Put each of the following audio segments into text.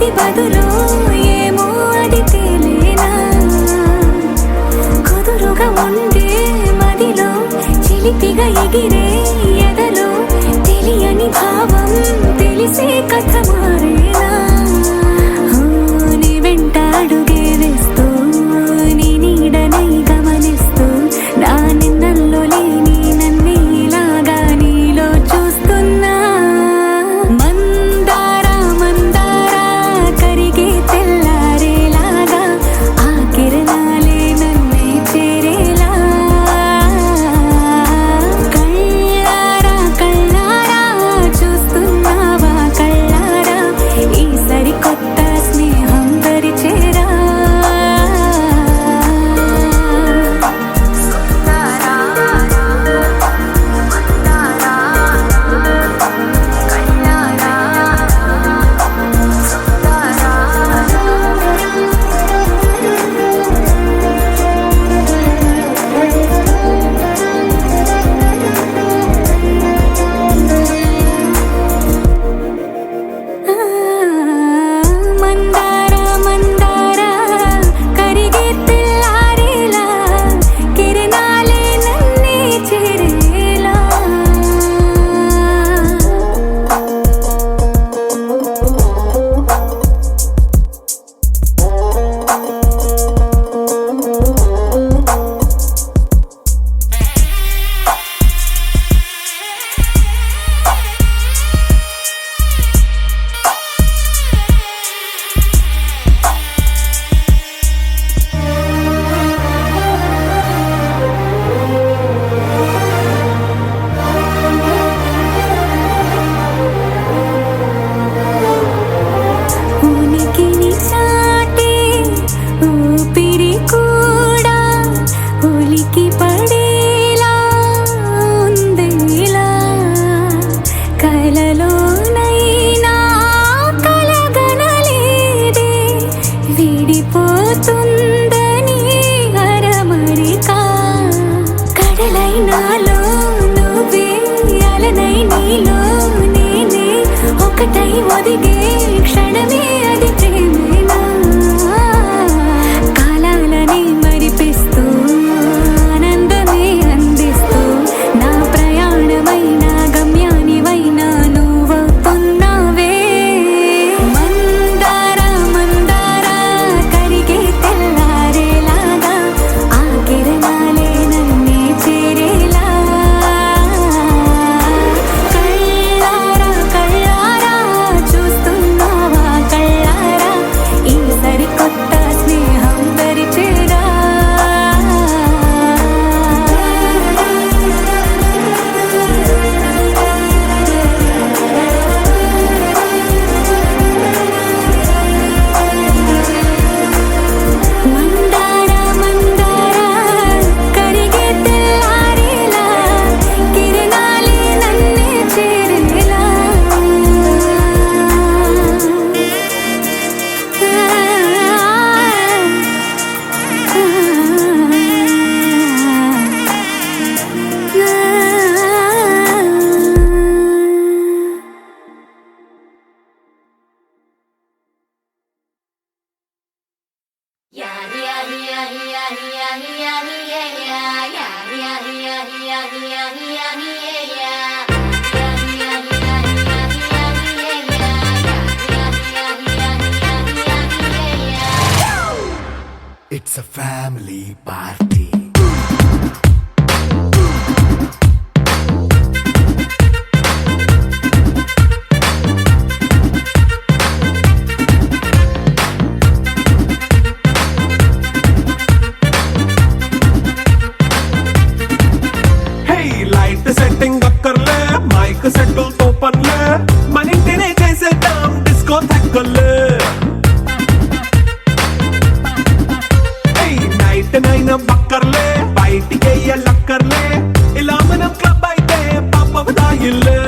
ఏది బదులో ఏమో అది తేలేనా కుదురుగా ఉండే మదిలో చిలిపిగా ఎగిరే ఎదలో తెలియని భావం తెలిసే కథ మారేనా నీ వెంట అడుగే వేస్తూ నీ నీడనై గమనిస్తూ నా నిన్నల్లో లేని నన్నే ఇలాగా నీలో చూస్తున్నా మందారా మందారా కరిగే తెల్లారేలాగా ఆ కిరణాలే నన్నే చేరేలా కళ్ళారా కళ్ళారా చూస్తున్నావా కళ్ళారా ఈ సరికొత్త స్నేహం దరిచేరా మందారా మందారా కరిగే తెల్లారేలా కిరణాలే నన్నే చేరేలా ఉనికిని చాటే ఊపిరి కూడా ఉలికి పడేలా ఉందేలా కలలోనైనా కలగనలేదే విడిపోతుందని అరమరిక కడలై నాలో నువ్వే అలనై నీలో నేనే ఒకటై ఒదిగే క్షణమే అది ప్రేమేనా కాలాలని మరిపిస్తూ ఆనందమే అందిస్తూ నా ప్రయాణమైన గమ్యానివైనా నువ్వవుతున్నావే మందారా మందారా కరిగే తెల్లారేలాగా ఆ కిరణాలే నన్నే చేరేలా కళ్ళారా కళ్ళారా చూస్తున్నావా కళ్ళారా ఈ సరికొత్త స్నేహం దరిచేరా మందారా మందారా కరిగే తెల్లారేలా కిరణాలే నన్నే చేరేలా It's a family party. Hey, light setting అక్కర్లే మైక్ సెట్టుల్ తో పనులే మన ఇంటినే చేసేద్దాం డిస్కో థక్కర్లే నైట్ నైన్ బక్కర్లే బయటికి లక్కర్లే ఇలా మనం క్లబ్ అయితే పాపదాయిల్లే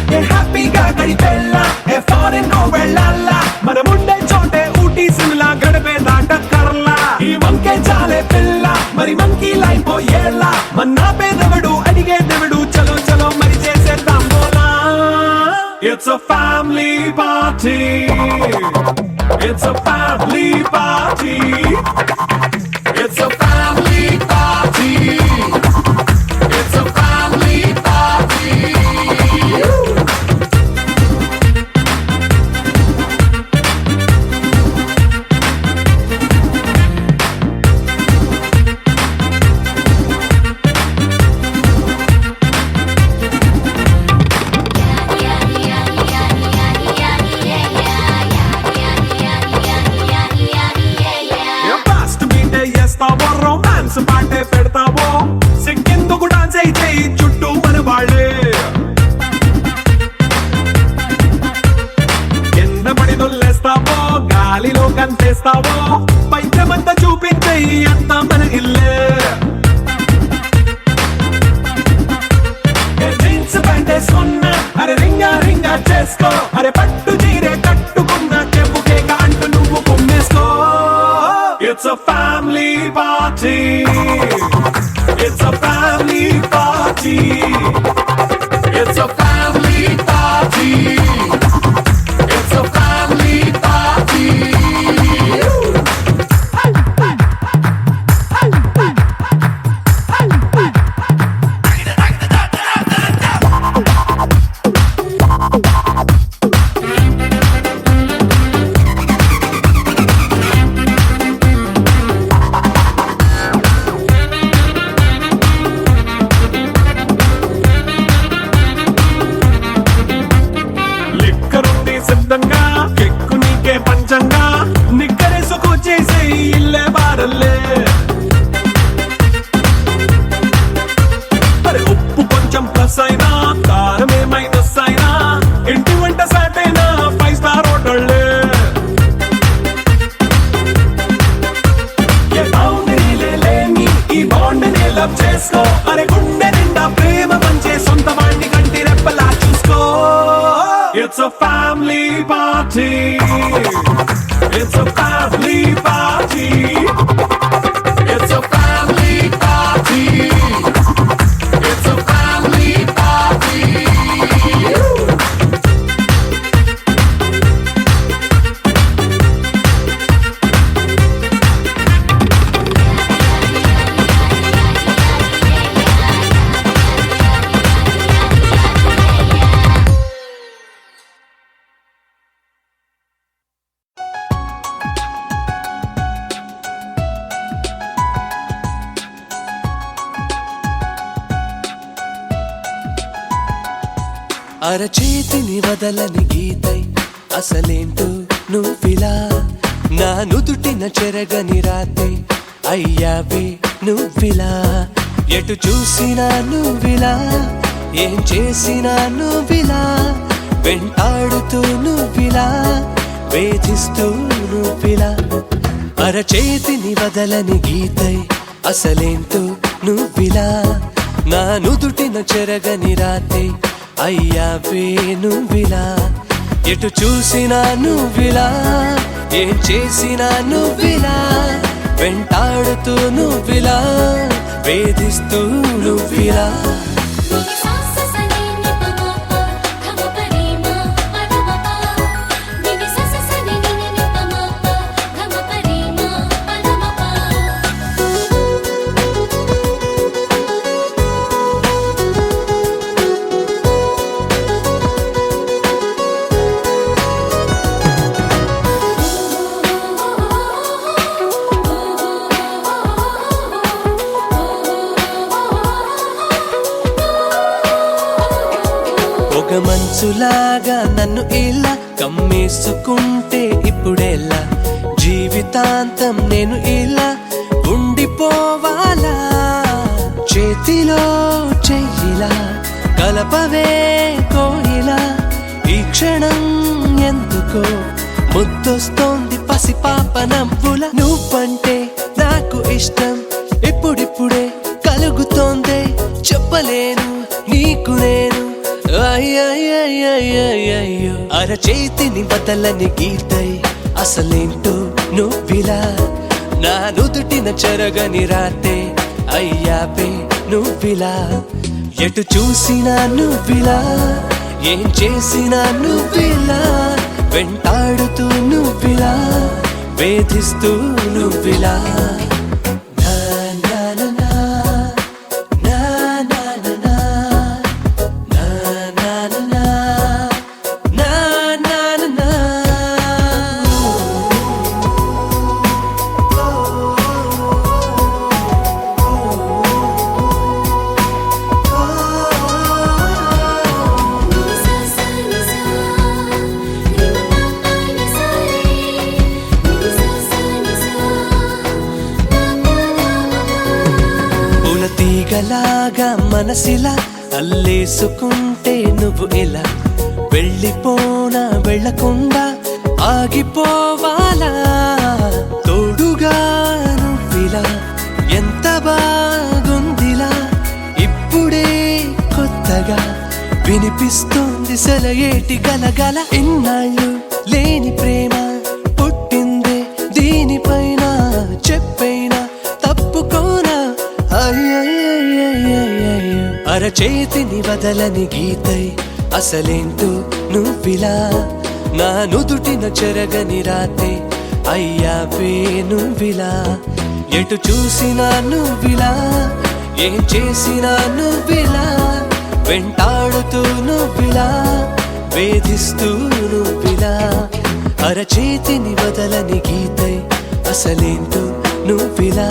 ఏ హ్యాపీగా గడిపెళ్ళ ఏ ఫారెన్ కో వెళ్ళాల మనముండే చోటే ఊటీ సిమ్లా గడిపే దాటక్కర్లా ఈ వంకే చాలే పిల్ల మరి మంకీ లైఫ్ ఏళ్ళ మన్నా పేదవడు అడిగే దేవుడు చలో చలో మరి చేసేద్దాం బోలా It's a family party. It's a family party. It's a family party. It's a family party. Fast మీటే చేస్తావో రొమాన్స్ పాటే పెడతావో సిగ్గెందుకు డాన్స్ అయితే చుట్టూ మన వాళ్ళే కింద పడి దొల్లేస్తావో గాలిలో కంతేస్తావో పైత్రమంతా చూపించే అంతా మన ఇల్లే జీన్స్ ప్యాంటేసుకున్నా అరే రింగా రింగా చేసుకో అరే పట్టు చీరే కట్టుకున్నా చెప్పుకే కాంటూ నువ్వు కుమ్మేసుకో It's a family party. It's a family party. It's a family party. It's a family party. లిక్కరుంది సిద్ధంగా కెక్కు నీకే పంచంగా నిక్కరేసుకు చేసే ఇల్లే బారల్లే అరే ఉప్పు కొంచెం ప్లస్ అయినా కారమే మైనస్ అయినా ఇంటి వంట సాట్ అయినా 5 స్టార్ హోటళ్ళే ఏ బౌండరీలే లేని ఈ బాండ్ ని లవ్ చేసుకో అరే గుండె నిండా ప్రేమ పంచే సొంత వాణ్ణి కంటి రెప్పలా చూసుకో It's a family party. It's a family party. It's a family party. It's a family party. అరచేతిని వదలని గీతై అసలేంటో నువ్విలా నా నుదుటిన చెరగని రాతే అయ్యావే నువ్విలా ఎటు చూసినా నువ్విలా ఏం చేసినా నువ్విలా వెంటాడుతూ నువ్విలా వేధిస్తూ నువ్విలా అరచేతిని వదలని గీతై అసలేంటో నువ్విలా నా నుదుటిన చెరగని రాతే అయ్యావే నువ్విలా ఎటు చూసినా నువ్విలా ఏం చేసినా నువ్విలా వెంటాడుతూ నువ్విలా వేధిస్తూ నువ్విలా ఒక మంచులాగా నన్ను ఇలా కమ్మేసుకుంటే ఇప్పుడెలా జీవితాంతం నేను ఇలా ఉండిపోవాలా చేతిలో చెయ్యిలా కలపవే కోయిలా ఈ క్షణం ఎందుకో ముద్దొస్తోంది పసిపాప నవ్వుల నువ్వంటే నాకు ఇష్టం ఇప్పుడిప్పుడే కలుగుతోందే చెప్పలేను నీకు నేను అయ్యయ్యయ్యయ్యయ్యో అరచేతిని బదలని గీతై అసలేంటో నువ్విలా నా నుదుటిన చెరగని రాతే అయ్యాపే నువ్విలా ఎటు చూసినా నువ్విలా ఏం చేసినా నువ్విలా వెంటాడుతూ నువ్విలా వేధిస్తూ నువ్విలా నా నా నా నా, నా నా నా నా, నా నా నా నా, నా నా నా నా. తీగలాగా మనసిలా అల్లేసుకుంటే నువ్వు ఇలా వెళ్ళిపోనా వెళ్ళకుండా ఆగిపోవాలా తోడుగా నువ్విలా ఎంత బాగుందిలా ఇప్పుడే కొత్తగా వినిపిస్తోంది సెలయేటి గలగల ఇన్నాళ్ళు లేని ప్రేమ పుట్టిందే దీనిపైన చెప్పైనా తప్పుకోనా అరచేతిని వదలని గీతై అసలేంటో నువ్విలా నా నుదుటిన చెరగని రాతే అయ్యావే నువ్విలా ఎటు చూసినా నువ్విలా ఏం చేసినా నువ్విలా వెంటాడుతూ నువ్విలా వేధిస్తూ నువ్విలా అరచేతిని వదలని గీతై అసలేంటో నువ్విలా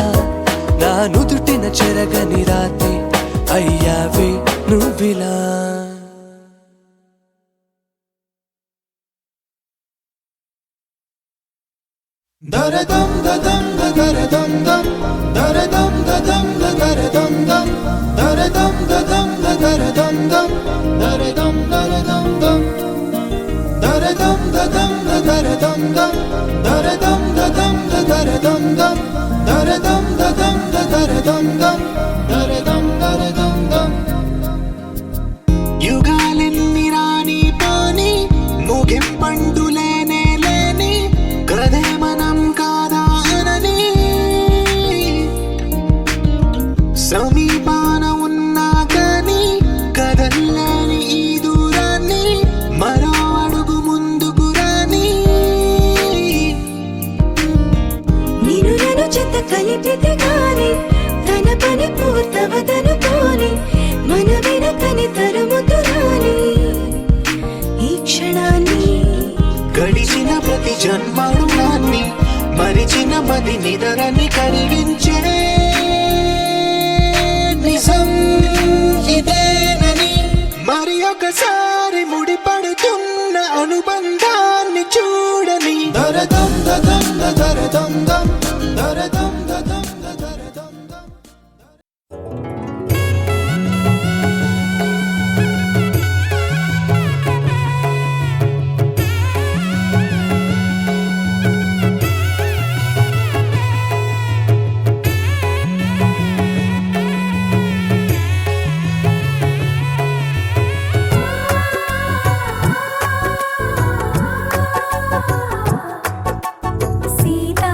నా నుదుటిన చెరగని రాతే అయ్యావే నువ్విలా దరదం దదం దరదం దం దరదం దదం దరదం దం దరదం దదం దరదం దం దరదం దరదం దం దరదం దదం దరదం దం దరదం దదం దరదం దం దరదం దదం దరదం దం దరదం దరదం దం యుగాలెన్ని రాని పాని ముగింపండు లేనే లేని కదే మనం కాదా అనని సమీపాన ఉన్నా కానీ కదల్లేని ఈ దూరాన్ని మరో అడుగు ముందుకు రాని నిన్ను చెత్త కలిపితే గాని తన పని పూర్తవదనుకోని మన వెనకని తరుముతురాని ఈ క్షణాన్ని గడిచిన ప్రతి జన్మరుణాన్ని మరిచిన మది నిదరని కరిగించే నిజం ఇదేనని మరి ఒకసారి ముడిపడుతున్న అనుబంధాన్ని చూడని దరదం దదం దరదం దం దరదం దదం దరదం దం సీతా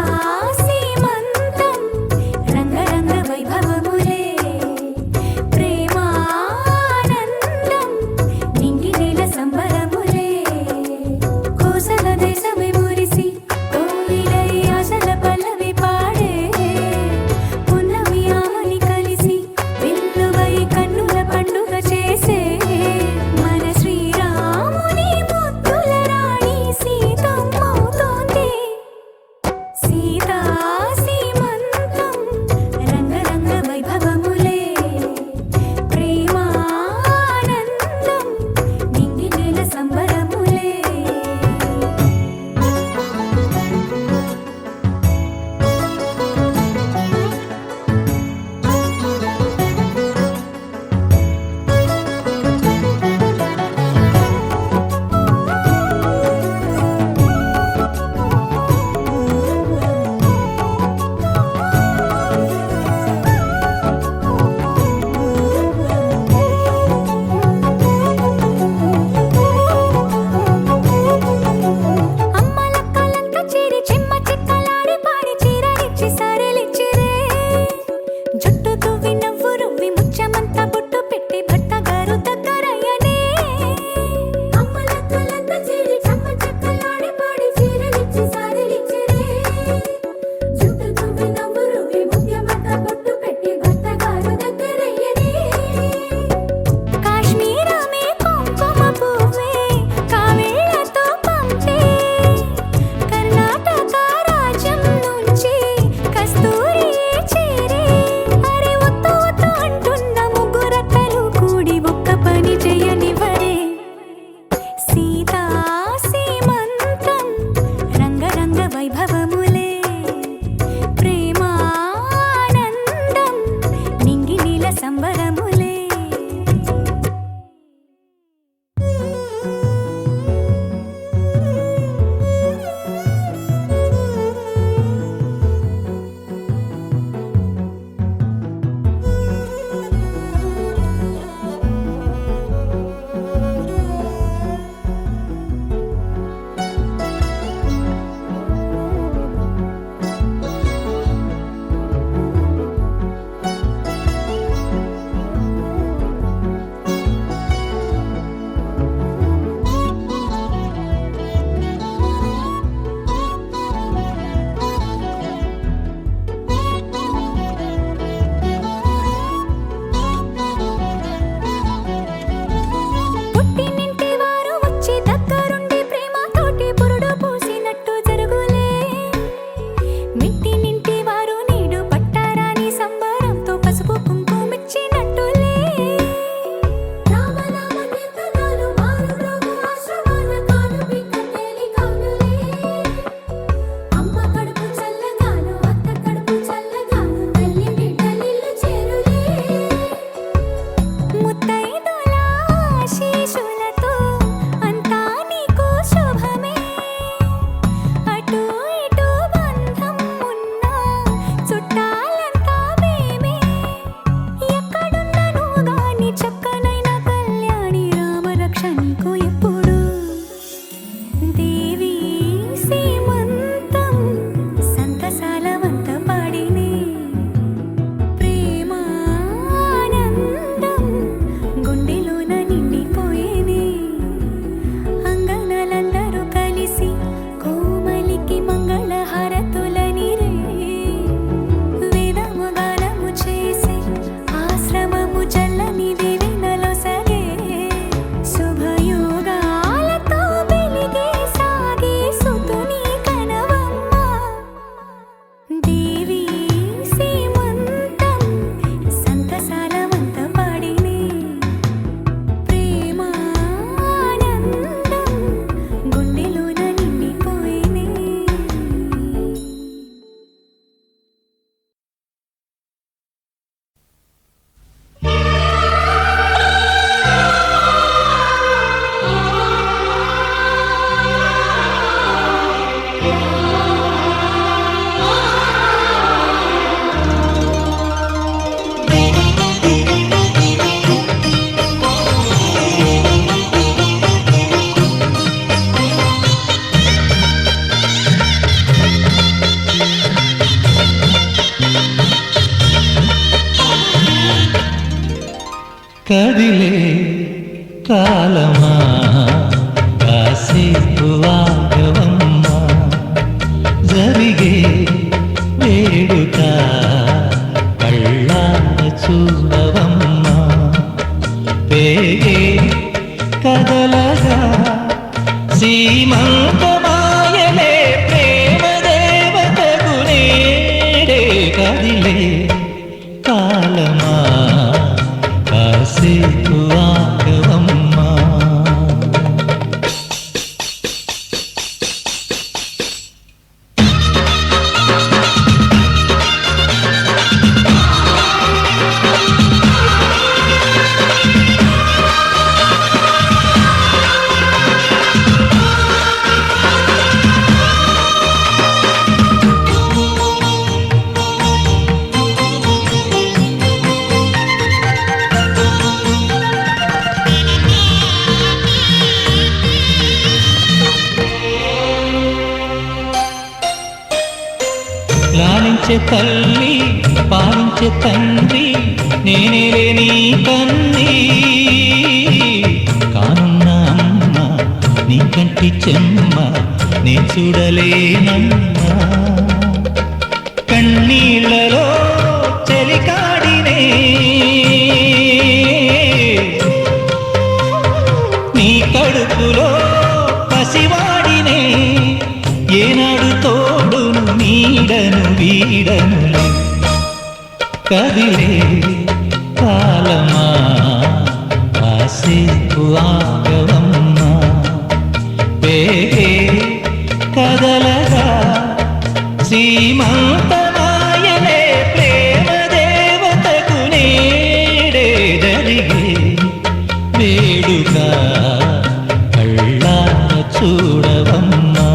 కదిలే కాలమా కాసేపు ఆగవమ్మా జరిగే వేడుక కళ్ళార చూడవమ్మా పేగే కదలగా సీమంతమాయలే ప్రేమ దేవతకు నేడే కదిలే కాలమా కాసేపు ఆగవమ్మా లాలించే తల్లి పాలించే తండ్రి నేనే లేని కన్ని కానున్న అమ్మ నీ కంటి చెమ్మ నే చూడలేనమ్మా కన్నీళ్ళలో చెలికాడినే నీ కడుపులో పసివాడినే ఏనాడు తోడును నీడను వీడను కదిలే కాలమా కాసేపు ఆగవమ్మా పేగే కదలగా సీమంతమాయలే ప్రేమ దేవతకు నేడే జరిగే వేడుక కళ్ళార చూడవమ్మా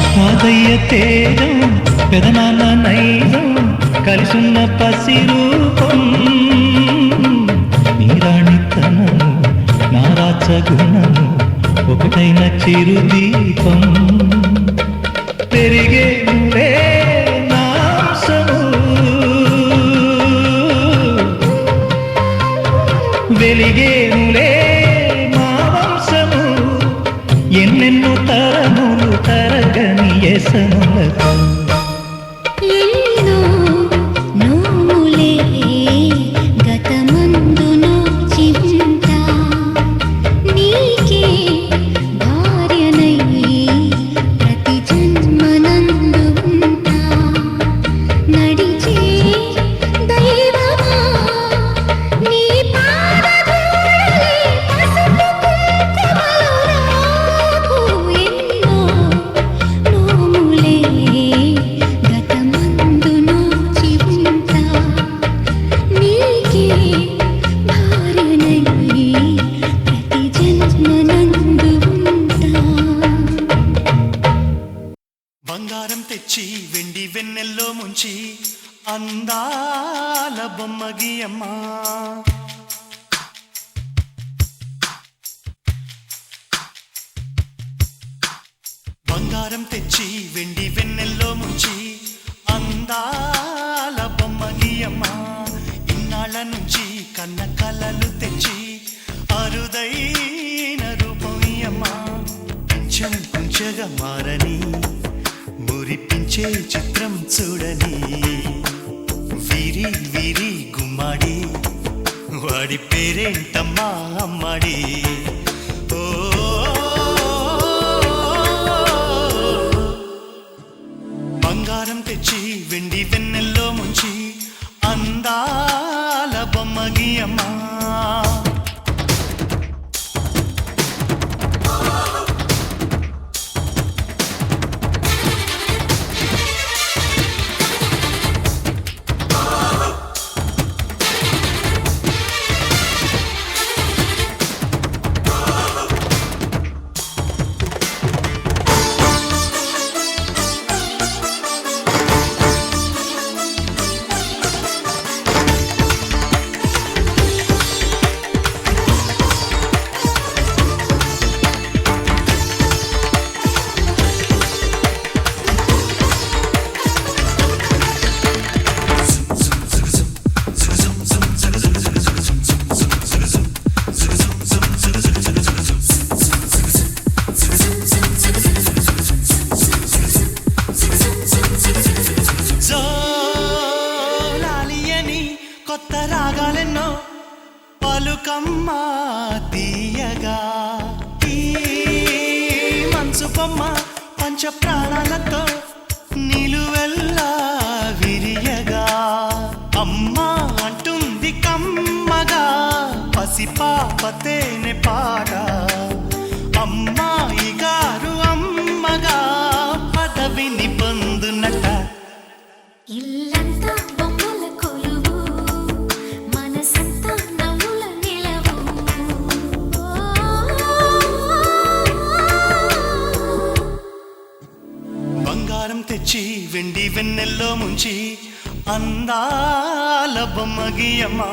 తాతయ్య తేజం పెదనాన్న నైజం కలిసున్న పసిరూపం నీరాణితనము నారాచగుణము ఒకటైన చిరుదీపం పెరిగేనులే నాంసము వెలిగేనులే మా వంశము ఎన్నెన్నో తరములు తరగని యసములకు ఎన్నో నోములే గతమందు నోచింత నీకే భార్యనై ప్రతి జన్మనందు ఉంటా నడిచే దైవమా నీ పాదధూళి పసుపు కుంకుమలు రాకు ఎన్నో నోములే గతమందు నోచి ఉంటా నీకే భార్యనై ప్రతి జన్మనందు ఉంటా బంగారం తెచ్చి వెండి వెన్నెల్లో ముంచి అందాల బొమ్మ గీయమ్మా బంగారం తెచ్చి వెండి వెన్నెల్లో ముంచి అందాల బొమ్మ గీయమ్మా ఇన్నాళ్ళ నుంచి కన్న కలలు తెచ్చి అరుదైన రూపం ఇయ్యమ్మా కొంచెం కొంచెగా మారని మురిపించే చిత్రం చూడని వీరి వీరి గుమ్మాడి వాడి పేరేంటమ్మా అమ్మాడి ఓ బంగారం తెచ్చి వెండి వెన్నెల్లో ముంచి అందాల బొమ్మ గీయమ్మా బొమ్మ పంచ ప్రాణాలతో నిలువెల్లా విరియగా అమ్మా అంటుంది కమ్మగా పసిపాప తేనె పాట అమ్మాయి గారు అమ్మగా పదవిని పొందునట ఇల్లంతా బొమ్మల కొలువు మనసంతా నవ్వుల నిలవు బంగారం తెచ్చి వెండి వెన్నెల్లో ముంచి అందాల బొమ్మ గీయమ్మా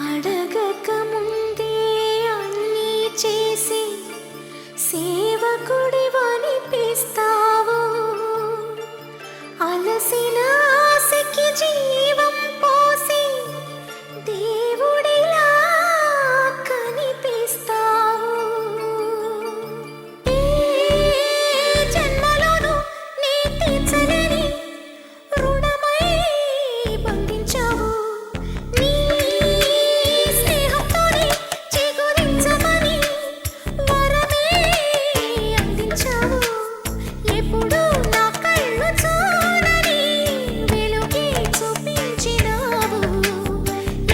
అడగక ముందే అన్నీ చేసి సేవకుడివనిపిస్తావు అలసిన ఆశకి జీవం పోసి దేవుడిలా కనిపిస్తావు ఏ జన్మలోనూ నీ తీర్చలేని రుణమై బంధించావు నీ స్నేహంతోనే చిగురించమని వరమే అందించావు ఎప్పుడు నా కళ్ళు చూడని వెలుగే చూపించినావు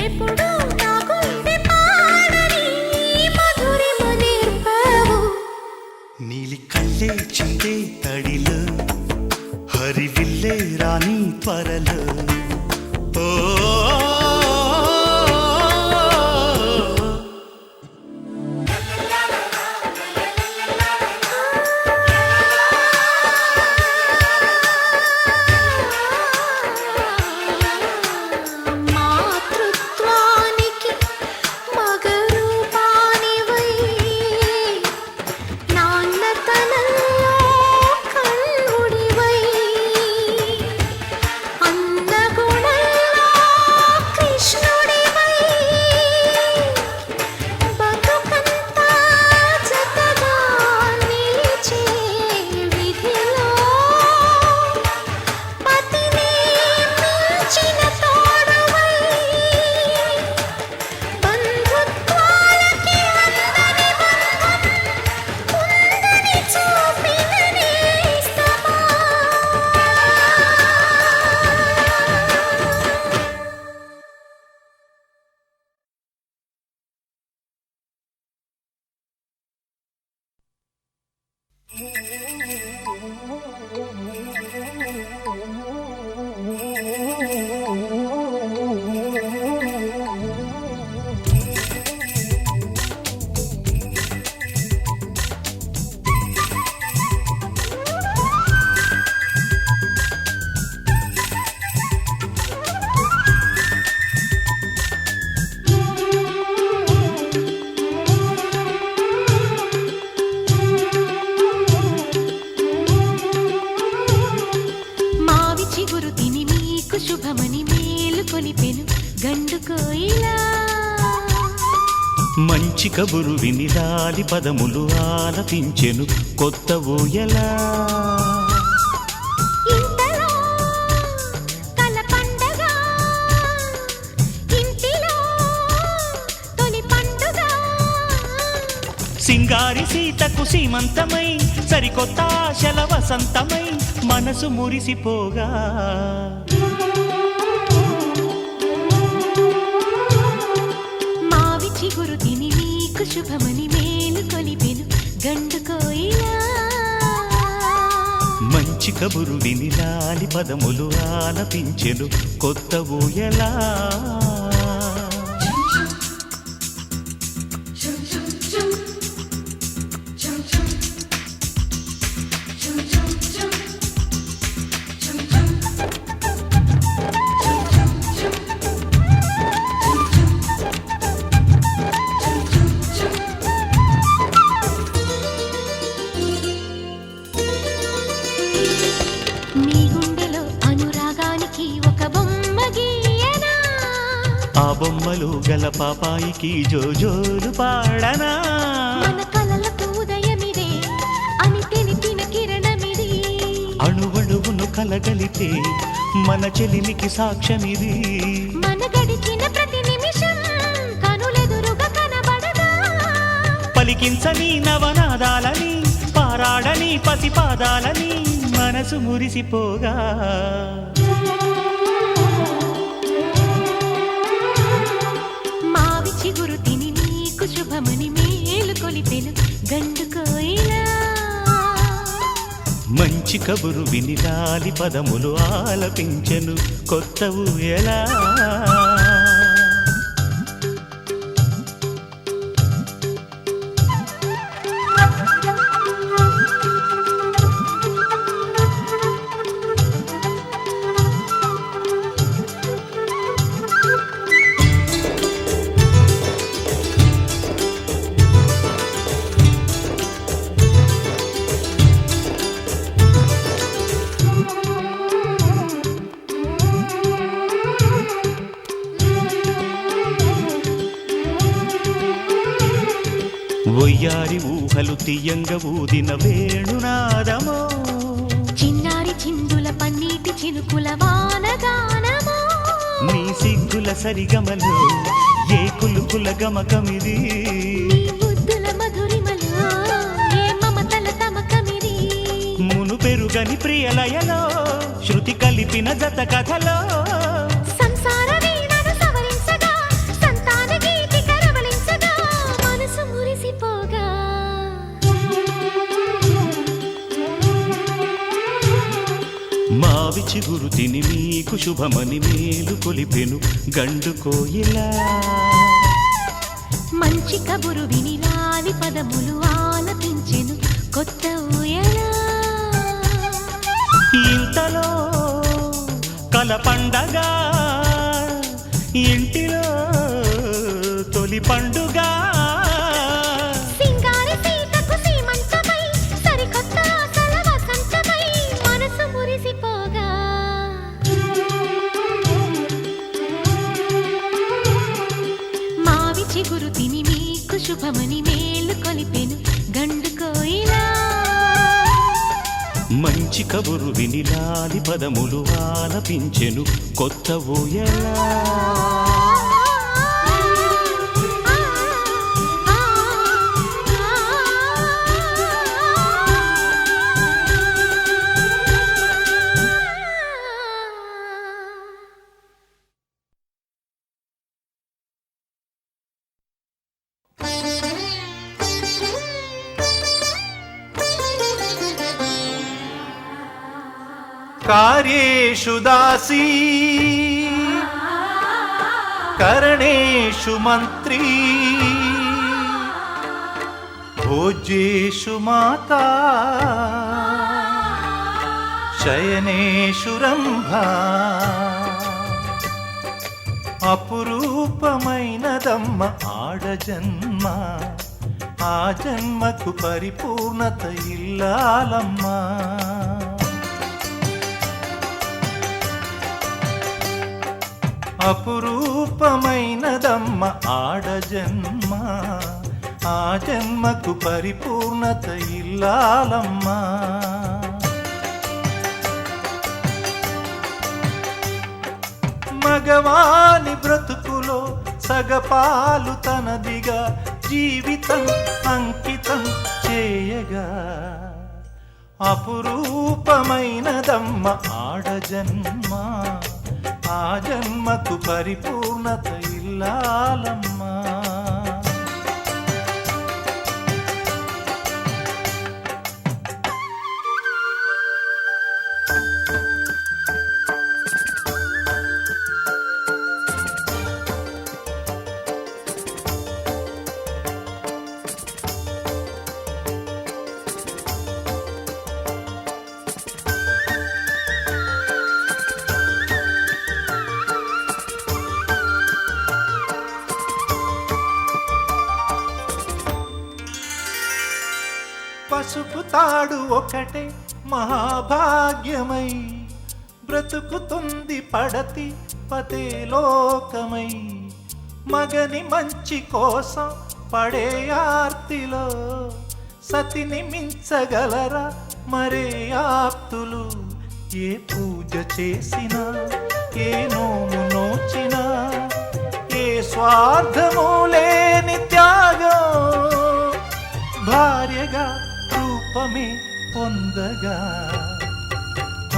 ఎప్పుడు నా గుండె పాడని మధురిమ నేర్పావు నీలి కళ్ళే చిందే తడిలో హరివిల్లే రాణి త్వరలో ఓ మాతృత్వానికి మగరూపానివై నాన్నతనంలో కన్నుడివై అన్నగుణంలో కృష్ణుడివై బతుకంతా జతగా నిలిచే విధిలో పతిని మించిన తోడువై బంధుత్వాలకి అందని బంధం ఉందని చూపిన నేస్తమా మావి చిగురు తిని మీకు శుభమని మేలు కొలిపెను గండు కోయిలా మంచి కబురు విని లాలి పదములు ఆలపించెను కొత్త ఊయలా ఇంతలో కల పండగ ఇంటిలో తొలి పండుగ సింగారి సీతకు సీమంతమై సరికొత్త ఆశల వసంతమై మనసు మురిసిపోగా మావి చిగురు తిని మీకు శుభమని మేలు కొలిపెను గండు కోయిలా మంచి కబురు విని లాలి పదములు ఆలపించెను కొత్త ఊయలా బొమ్మలు గల పాపాయికి జోజోలు పాడనా మన కలలకు ఉదయమిదే అని తెలిపిన కిరణమిది అణువణువును కలగలితే మన చెలిమికి సాక్ష్యమిది మన గడిచిన ప్రతి నిమిషం కనులెదురుగా కనబడదా పలికించని నవనాదాలని పారాడని పసిపాదాలని మనసు మురిసిపోగా మావి చిగురు తిని నీకు శుభమని మేలు కొలిపెను గండు కోయిలా మంచి కబురు విని లాలి పదములు ఆలపించెను కొత్త ఊయలా ఒయ్యారి ఊహలు తీయంగ ఊదిన వేణునాదమో చిన్నారి చిందుల పన్నీటి చినుకుల వానగానమో నీ సిగ్గుల సరిగమలో ఏ కులుకుల గమకమిది నీ బుద్ధుల మధురిమలో ఏ మమతల తమకమిది మును పెరుగని ప్రియలయలో శృతి కలిపిన జత కథలో సంసార వీణను సవరించగా సంతాన గీతి కరవలించగా మనసు మురిసిపోగా మావి చిగురు తిని మీకు శుభమని మేలు కొలిపెను గండు కోయిలా మంచి కబురు విని లాలి పదములు ఆలపించెను కొత్త ఊయలా ఇంతలో కల పండగ ఇంటిలో తొలి పండుగ సింగారి సీతకు సీమంతమై సరికొత్త ఆశల వసంతమై మనసు మురిసిపోగా మావి చిగురు తిని మీకు శుభమని మేలు కొలిపెను గండు కోయిలా మంచి కబురు విని లాలి పదములు ఆలపించెను కొత్త ఊయలా కార్యేషు దాసీ కరణేషు మంత్రీ భోజ్యేషు మాతా శయనేషు రంభా అపురూపమైనదమ్మ ఆడజన్మ ఆ జన్మకు పరిపూర్ణత ఇల్లాలమ్మా అపురూపమైనదమ్మ ఆడజన్మ ఆ జన్మకు పరిపూర్ణత ఇల్లాలమ్మా మగవాని బ్రతుకులో సగపాలు తనదిగా జీవితం అంకితం చేయగా అపురూపమైనదమ్మ ఆడజన్మ ఆ జన్మకు పరిపూర్ణత ఇల్లాలమ్మా పసుపు తాడు ఒకటే మహాభాగ్యమై బ్రతుకుతుంది పడతి పతే లోకమై మగని మంచి కోసం పడే ఆర్తిలో సతిని మించగలరా మరే ఆప్తులు? ఏ పూజ చేసినా ఏ నోము నోచినా ఏ స్వార్థము లేని త్యాగం భార్యగా రూపమే పొందగా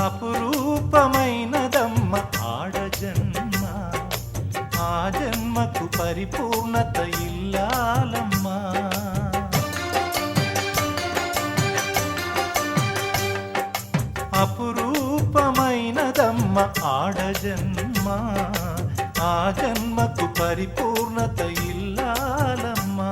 అపురూపమైనదమ్మ ఆడజన్మ. ఆ జన్మకు పరిపూర్ణత ఇల్లాలమ్మా. అపురూపమైనదమ్మ ఆడజన్మ. ఆ జన్మకు పరిపూర్ణత ఇల్లాలమ్మా.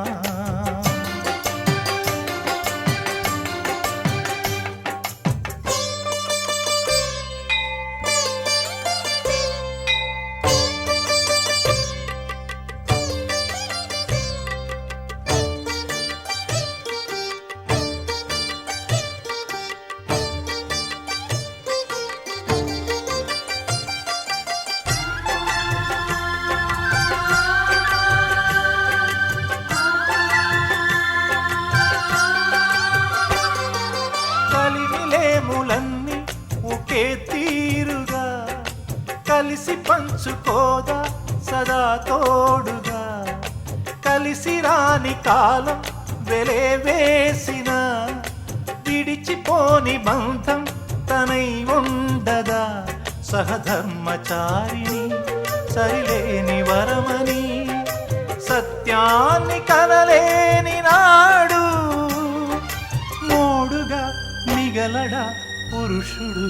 కలిమిలేములన్నీ ఒకే తీరుగా కలిసి పంచుకోదా సదా తోడుగా. కలిసి రాని కాలం వెలే వేసిన విడిచిపోని బంధం తనై ఉండదా. సహధర్మచారిని సరిలేని వరమని సత్యాన్ని కనలేని నాడు మోడుగా మిగలడా పురుషుడు.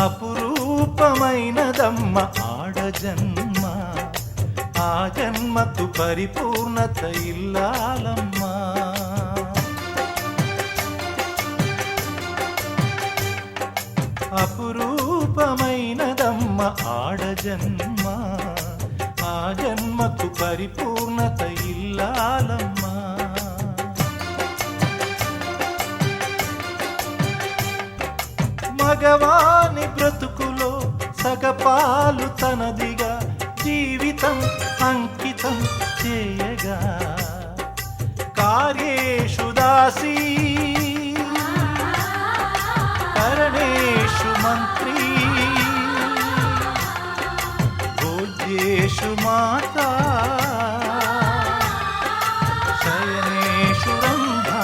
అపురూపమైనదమ్మ ఆడజన్మ. ఆ జన్మకు పరిపూర్ణత ఇల్లాలమ్మా. అపురూపమైనదమ్మ ఆడజన్మ. ఆ జన్మకు పరిపూర్ణత ఇల్లాలమ్మా. మగవాని బ్రతుకులో సగపాలు తనదిగా జీవితం అంకితం చేయగా. కార్యేషు దాసీ కరణేషు మంత్రీ భోజ్యేషు మాతా శయనేషు రంభా.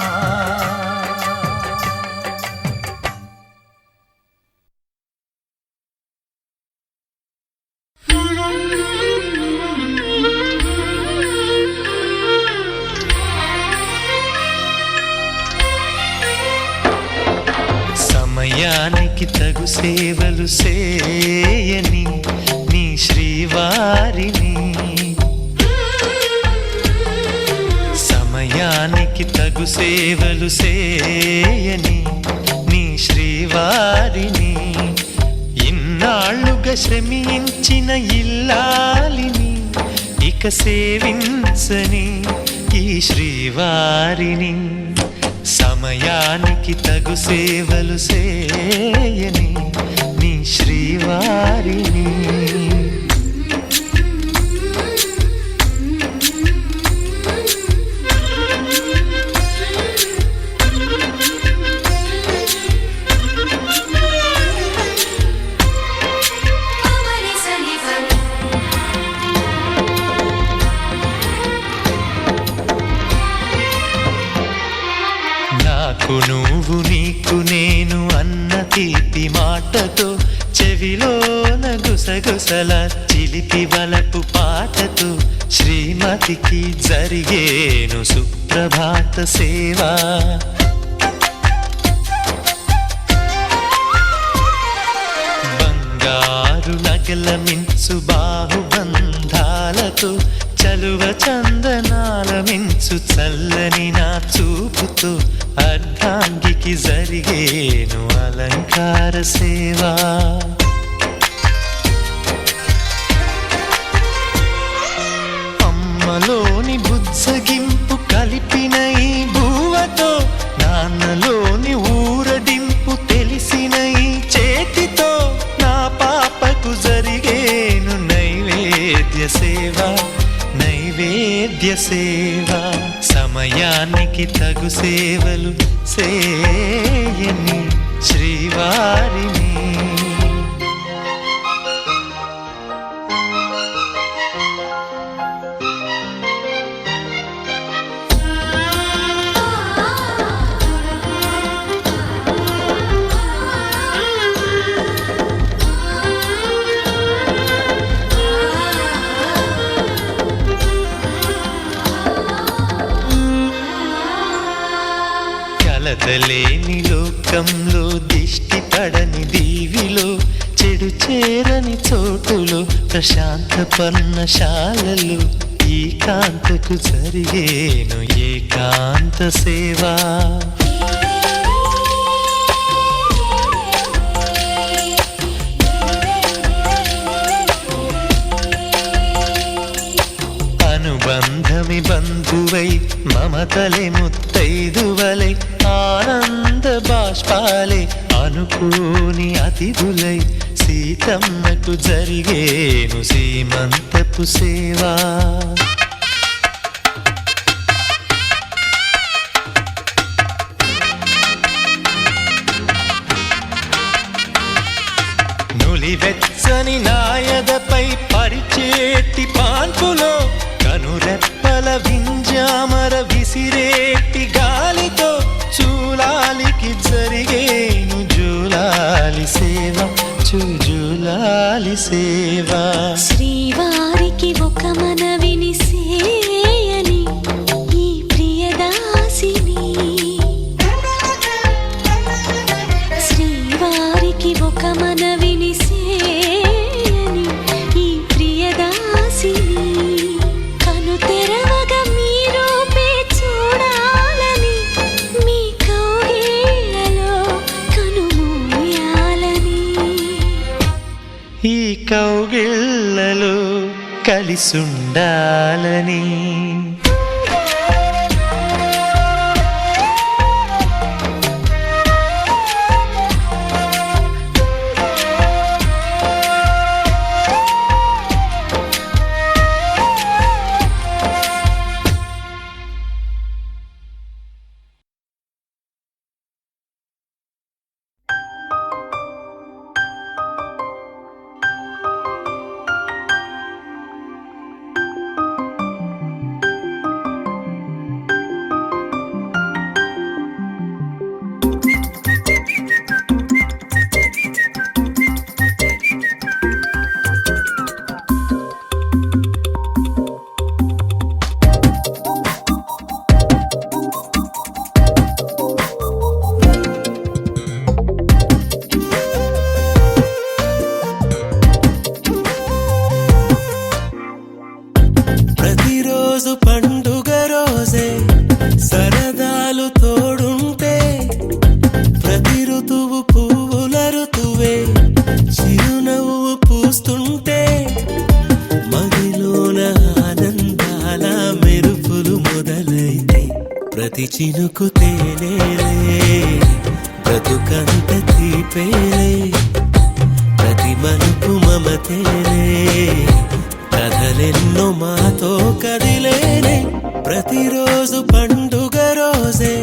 సమయానికి తగు సేవలు సేయని నీ శ్రీవారిని. సమయానికి తగు సేవలు సేయని నీ శ్రీవారిని. ఇన్నాళ్ళుగా శ్రమించిన ఇల్లాలిని ఇక సేవించని ఈ శ్రీవారిని. సమయానికి తగు సేవలు సేయని నీ శ్రీవారిని. నాకు నువ్వు నీకు నేను అన్న తీపి మాటతో చెవిలోన గుసగుసల చిలిపి వలపు పాటతో శ్రీమతికి జరిగేను సుప్రభాత సేవా. బంగారు నగల మించు బాహుబంధాలతో చలువ చందనాల మించు చల్లని నా చూపుతో అర్ధాంగికి జరిగేను అలంకార సేవా. అమ్మలోని బుజ్జగింపు కలిపిన ఈ భూవతో నాన్నలోని ఊరడింపు తెలిసిన ఈ చేతితో నా పాపకు జరిగేను నైవేద్య సేవా. సేవ సమయానికి తగు సేవలు చేయని శ్రీవారిని కలతలేని లోకంలో దిష్టి పడని దీవిలో చెడు చేరని చోటులో ప్రశాంత పర్ణశాలలు ఈ కాంతకు జరిగేను ఏకాంత సేవా అనుబంధమి బంధువై మమతలే ముత్తైదువలై ఆనంద బాష్పాలే అనుకోని అతిథులై సీతమ్మకు జరిగేను సీమంతపు సేవా నులివెచ్చని నాయదపై పరిచేటి పాన్పులో కనురెప్పల వింజామర విసిరేటి గాలితో చూలాలికి జరిగేను జూలాలి సేవ జూలాలి సేవ శ్రీవారికి ఒక మనవిని సేయని ఈ ప్రియదాసిని శ్రీవారికి ఒక మనవిని సేయని ఈ ప్రియదాసిని కను తెరవగా మీ రూపే చూడాలని మీ కౌగిళ్ళలో కనుమూయాలని ఈ కౌగిళ్ళలో కలిసుండాలని ప్రతిరోజు పండుగ రోజే సరదాలు తోడుంటే ప్రతి ఋతువు పువ్వుల ఋతువే చిరునవ్వు పూస్తుంటే మదిలోన ఆనందాల మెరుపులు మొదలైతే ప్రతి చినుకు తేనేలే బ్రతుకంత తీపేలే ప్రతి మలుపు మమతేలే కథలెన్నో మాతో కదిలేనే ప్రతిరోజు పండుగ రోజే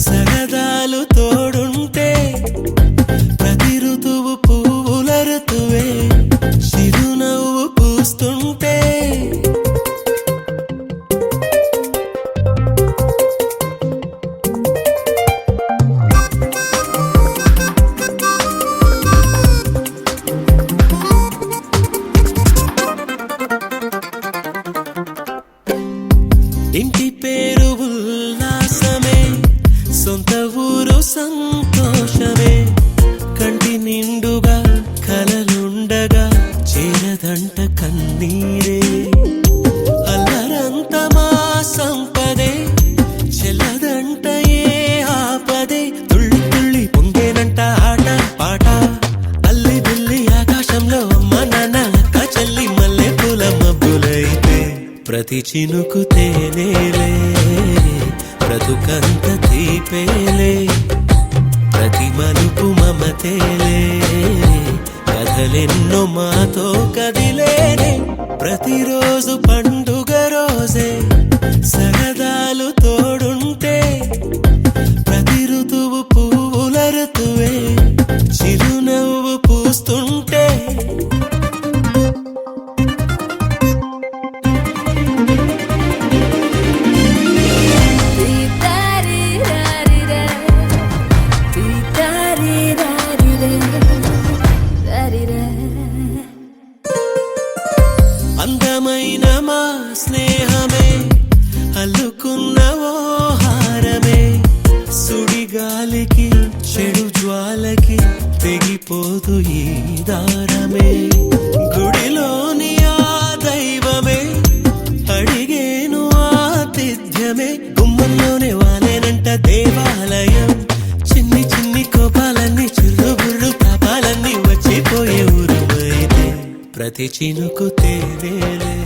సరదాలు తోడుంటే ప్రతి ఋతువు పువ్వుల ఋతువే చిరునవ్వు పూస్తుంటే ఇంటి పేరు ఉల్లాసమే సొంత ఊరు సంతోషమే కంటి నిండుగా కలలుండగా చేరదంట కన్నీరే అల్లరంత మా సంపదే చెల్లదంట ఏ ఆపదే తుళ్ళి తుళ్ళి పొంగేనంట ఆట పాట అల్లి బిల్లి ఆకాశంలో అమ్మ నాన్న అక్క చెల్లి మల్లె పూల మబ్బులైతే ప్రతి చినుకు తేనేలే బ్రతుకంత తీపేలే ప్రతి మలుపు మమతేలే కథలెన్నో మాతో కదిలేనే ప్రతిరోజు పండుగ రోజే ప్రతి చినుకు తేనేలే